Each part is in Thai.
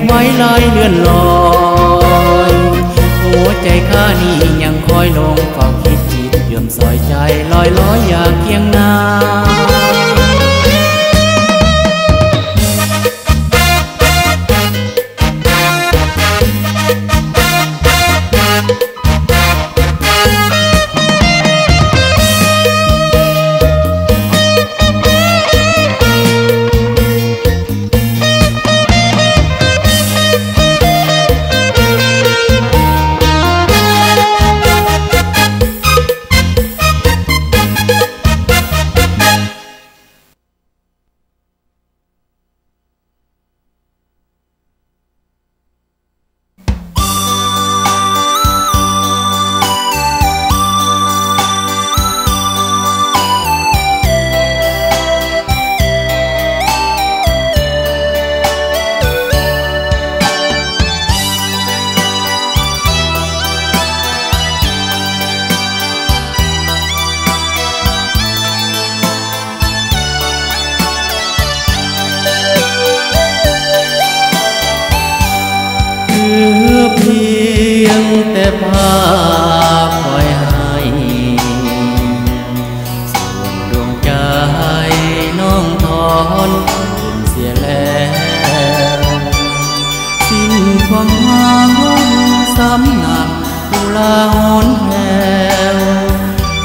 ไว้ลอยเลื่อนลอยหัวใจข้านี่ยังคอยลงเฝ้าคิดจิตเยื่อมซอยใจลอยลอยอยากเคียงนาแต่ภาพคอยให้ส่วนดวงใจน้องทอนคืนเสียแล้วสิ้นความหวังสำหรับตุลาหอนแผ่ว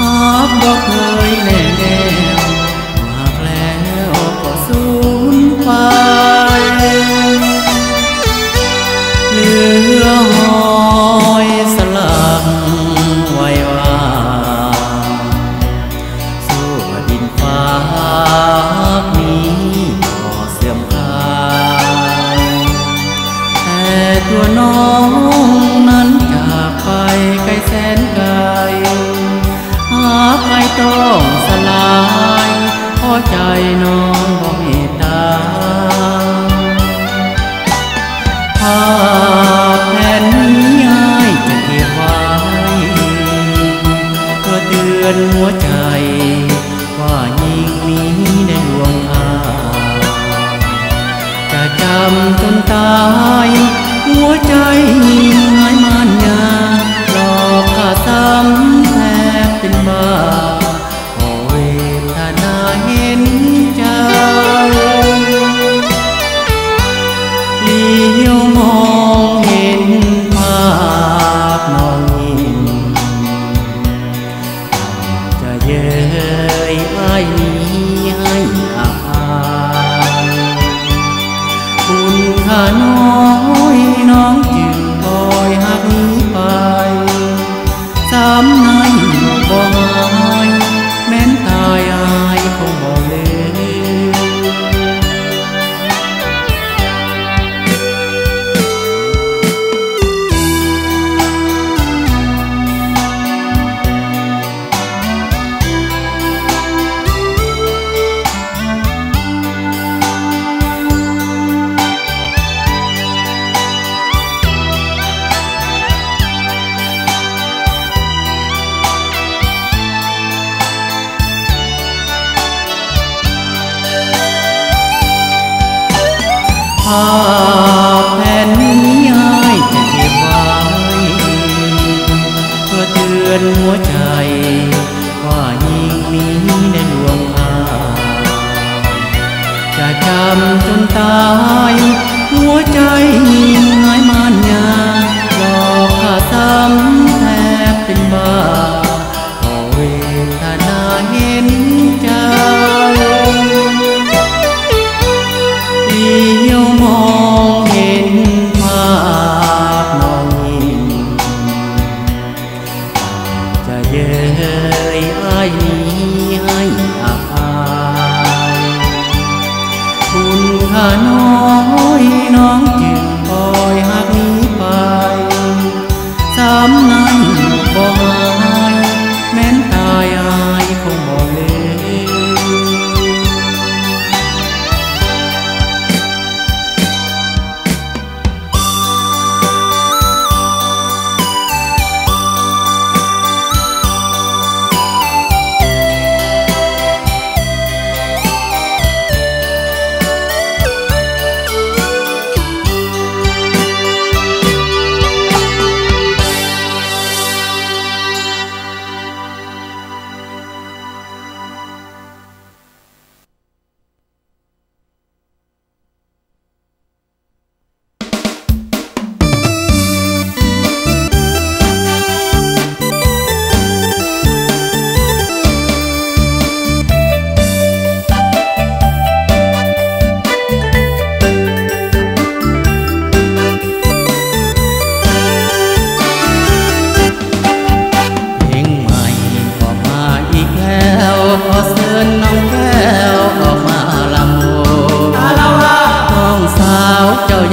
หากบ่เคยแน่แน่มากแล้วก็สูญไปเหลือหอยสลักไว้ว่าสู้ดินฟ้านี้ก็เสื่อมคลายแต่ตัวน้องนั้นจากไปไกลแสนไกลหาใครต้องสลายเพราะใจน้องบ่เมตตาภาพแผ่นนี้จะเก็บไว้เพื่อเตือนหัวใจว่ายิ่งนี้ได้ดวงอาจะจำจนตายหัวใจยิ่งหายมันยาหลอกข้าซ้ำแทบเป็นบ้าขอเวทนาเห็นใจเลี้ยวมองเห็นภาพน้องยิ้มจะเย้ยอ้ายนี้ให้อภัยคุณค่าน้อยน้องจึงคอยหักนี้ไปซ้ำในบ่หายแม้นตายอายคงบ่ลืมภาพแผ่นนี้จะเก็บไว้เพื่อเตือนหัวใจว่ายิ่งนี้ได้ดวงอาจะจำจนตายหัวใจยิ่งหายมันยาหลอกข้าซ้ำแทบเป็นบ้าขอเวทนาเห็นใจเลี้ยวมองเห็นภาพน้องยิ้มจะเย้ยอ้ายนี้ให้อภัยคุณค่าน้อง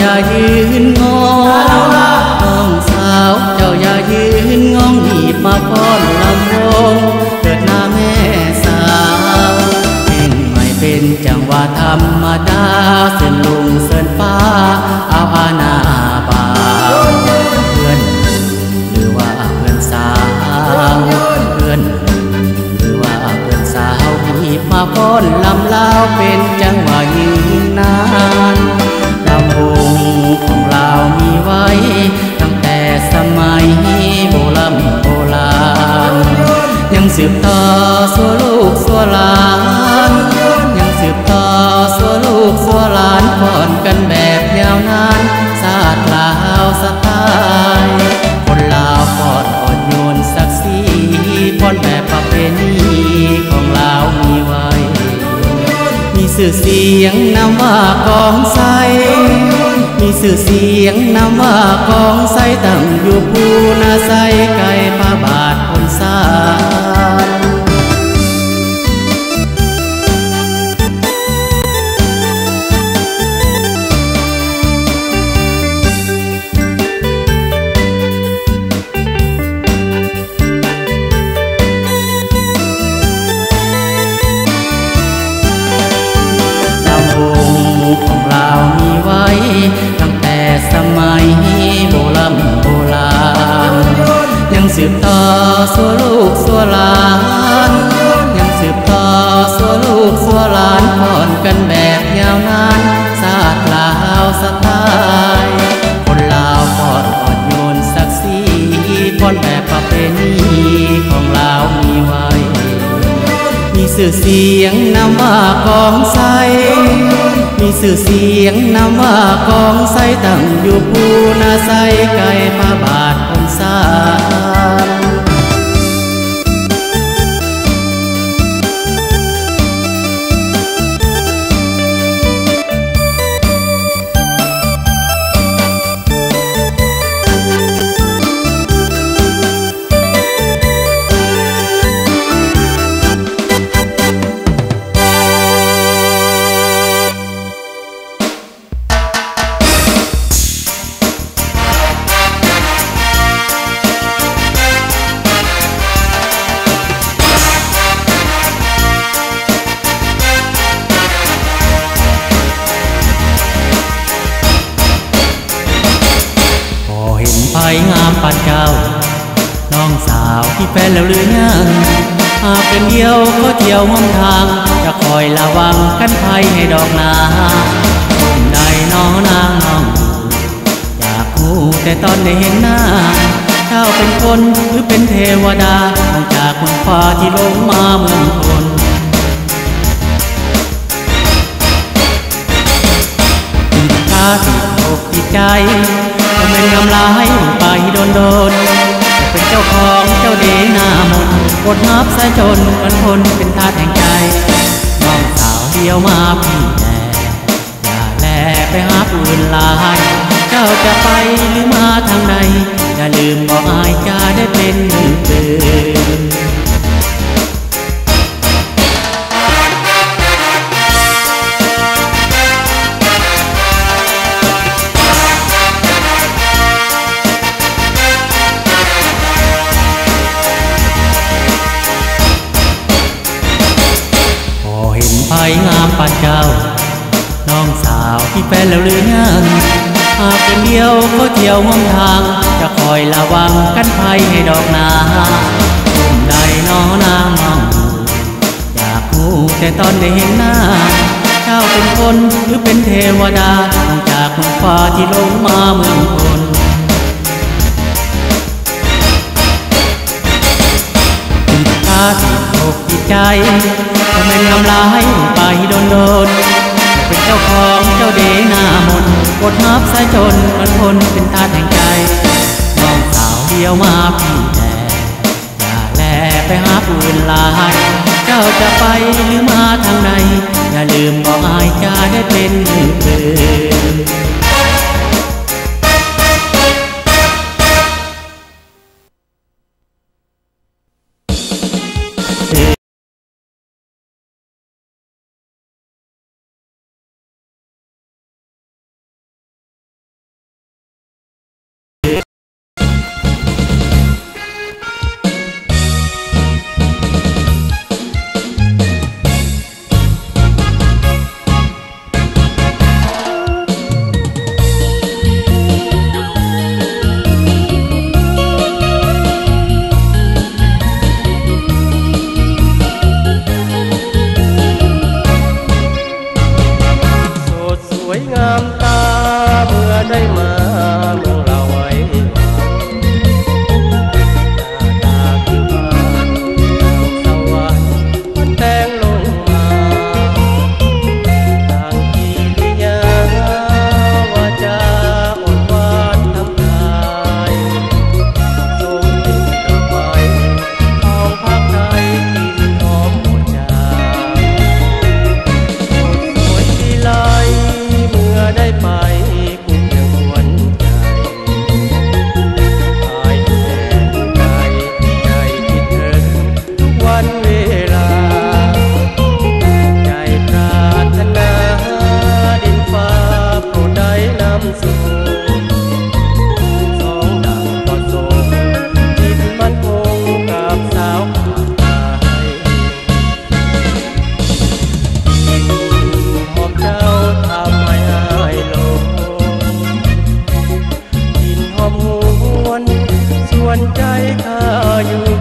อย่ายืนงอน้องสาวเจ้าอย่ายืนงองหีบมาป้อนลำวงเกิดหน้าแม่สาวเพลงใหม่เป็นจังหวะธรรมดาเส้นลุงเส้นฟ้าเอาอาณาบาเพื่อนหรือว่าเพื่อนสาวเพื่อนหรือว่าเพื่อนสาวหีบมาป้อนลำลาวเป็นจังหวะยืนนานลำวงของเรามีไว้ตั้งแต่สมัยโบราณยังสืบต่อสู่ลูกสู่หลานยังสืบต่อสู่ลูกสู่หลานก่อนกันแบบยาวนานศาสตร์ลาวสไตล์คนลาวก่อนอ่อนโยนศักดิ์ศรีพ้นแบบประเพณีของลาวมีไว้มีสื่อเสียงนำว่ากองไซมีสื่อเสียงนำว่ากองไซตั้งอยู่ภูนาไซไก่พระบาทคนสานของเรามีไว้ตั้งแต่สมัยโบราณยังสืบต่อสู่ลูกสู่หลานยังสืบต่อสู่ลูกสู่หลานก่อนกันแบบยาวนานศาสตร์ลาวสไตล์คนลาวก่อนอ่อนโยนศักดิ์ศรีพ้นแบบประเพณีของเรามีไว้มีสื่อเสียงนำว่ากองไซมีสื่อเสียงนำว่ากองไซตั้งอยู่ภูนาไซไก่พระบาทคนสานไผ่งามปานเก่าน้องสาวที่แฟนแล้วหรือยังหากเป็นเดียวก็เที่ยวห้องทางจะคอยระวังกันภัยให้ดอกนาคนใดน้องนางน้องอยากรู้แต่ตอนได้เห็นหน้าเจ้าเป็นคนหรือเป็นเทวดาออกจากคนฟ้าที่ลงมาเมืองคนติดตาติดอกติดใจก็เป็นกำลาให้ไปโดนเป็นเจ้าของเจ้าเดหน้ามนกดนับสายจนมันคนเป็นทาสแห่งใจน้องสาวเดียวมาพี่แน่อย่าแลไปหาผู้อื่นลายเจ้าจะไปหรือมาทางใดอย่าลืมบอกอายจะได้เป็นมือปืนไผ่งามปานเจ้าน้องสาวที่แฟนแล้วหรือยังหากเป็นเดียวก็เที่ยวห้องทางจะคอยระวังกันภัยให้ดอกนาคนใดน้อนางน้องอยากรู้แต่ตอนได้เห็นหน้าเจ้าเป็นคนหรือเป็นเทวดาออกจากเมืองฟ้าที่ลงมาเมืองคนติดตาติดอกติดใจก็เป็นกำลาให้ไปโดนเป็นเจ้าของเจ้าเดหน้ามนกดนับสายจนมันคนเป็นทาสแห่งใจน้องสาวเดียวมาพี่แน่อย่าแลไปหาผู้อื่นลายเจ้าจะไปหรือมาทางใดอย่าลืมบอกอายจะได้เป็นมือปืน เธออยู่